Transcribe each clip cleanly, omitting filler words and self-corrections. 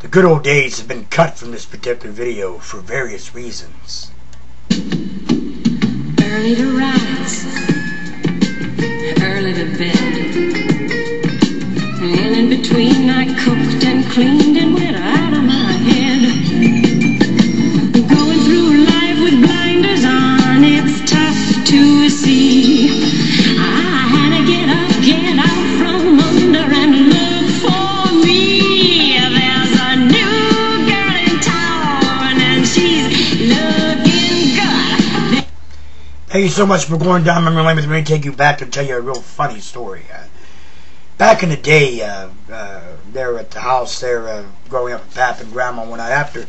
The good old days have been cut from this particular video for various reasons. Early to rise, early to bed, and in between I cooked and cleaned and went out of my head. Going through life with blinders on, it's tough to see. I had to get out from under and look for me. There's a new girl in town and she's looking good. Thank you so much for going down memory lane with me. Take you back and tell you a real funny story. Back in the day, there at the house there, growing up with Pap and Grandma, one night after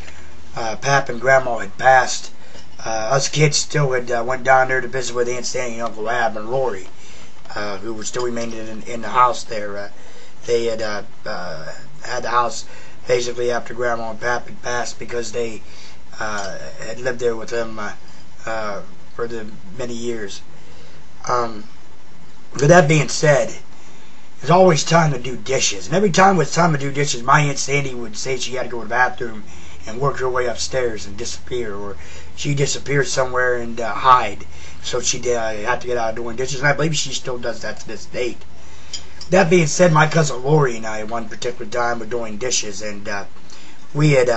Pap and Grandma had passed, us kids still had went down there to visit with Aunt Sandy and Uncle Ab and Lori, who were still remained in the house there. They had had the house basically after Grandma and Pap had passed because they had lived there with them for the many years. With that being said, it's always time to do dishes, and every time it was time to do dishes, my Aunt Sandy would say she had to go to the bathroom and work her way upstairs and disappear, or she disappeared somewhere and hide, so she'd have to get out doing dishes, and I believe she still does that to this date. That being said, my cousin Lori and I one particular time were doing dishes, and we had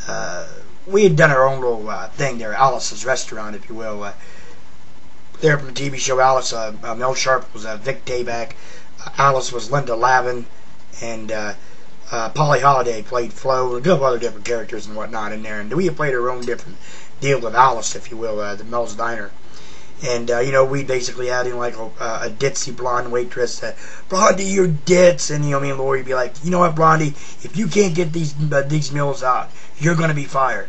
done our own little thing there, Alice's Restaurant, if you will. There from the TV show Alice, Mel Sharp was Vic Tayback, Alice was Linda Lavin, and Polly Holiday played Flo, and a couple other different characters and whatnot in there. And we played our own different deal with Alice, if you will, the Mel's Diner. And, you know, we basically had like a ditzy blonde waitress, Blondie, you're ditz. And, you know, me and Lori would be like, you know what, Blondie, if you can't get these meals out, you're going to be fired.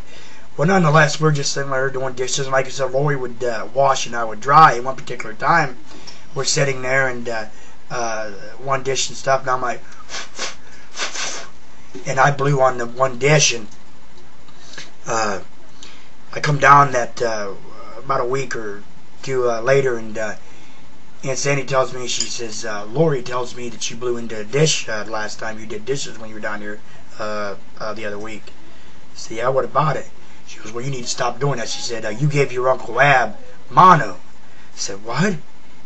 Well, nonetheless, we're just sitting there doing dishes. And like I said, Lori would wash and I would dry. And one particular time, we're sitting there and one dish and stuff, and I'm like, and I blew on the one dish, and I come down that about a week or two later, and Aunt Sandy tells me, she says, Lori tells me that you blew into a dish last time you did dishes when you were down here the other week. I said, yeah, what about it? She goes, well, you need to stop doing that. She said, you gave your Uncle Ab mono. I said, what?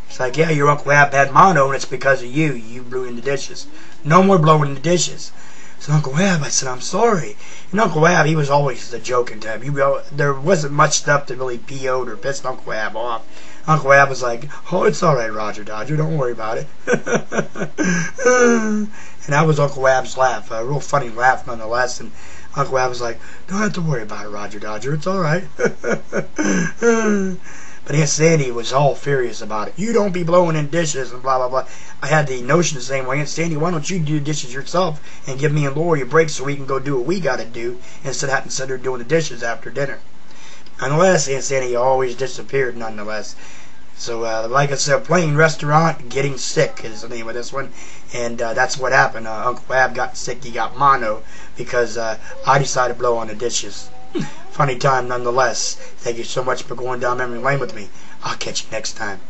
It's like, yeah, your Uncle Ab had mono, and it's because of you. You blew in the dishes. No more blowing in the dishes. So Uncle Ab, I said, I'm sorry. And Uncle Ab, he was always the joking type. There wasn't much stuff that really PO'd or pissed Uncle Ab off. Uncle Ab was like, oh, it's all right, Roger Dodger. Don't worry about it. And that was Uncle Ab's laugh. A real funny laugh, nonetheless. And Uncle Ab was like, don't have to worry about it, Roger Dodger. It's all right. But Aunt Sandy was all furious about it. You don't be blowing in dishes and blah, blah, blah. I had the notion the same way. Aunt Sandy, why don't you do dishes yourself and give me and Lori a break so we can go do what we got to do instead of having to sit there doing the dishes after dinner. Nonetheless, Aunt Sandy always disappeared nonetheless. So, like I said, playing restaurant, getting sick is the name of this one. And that's what happened. Uncle Ab got sick. He got mono because I decided to blow on the dishes. Funny time nonetheless. Thank you so much for going down memory lane with me. I'll catch you next time.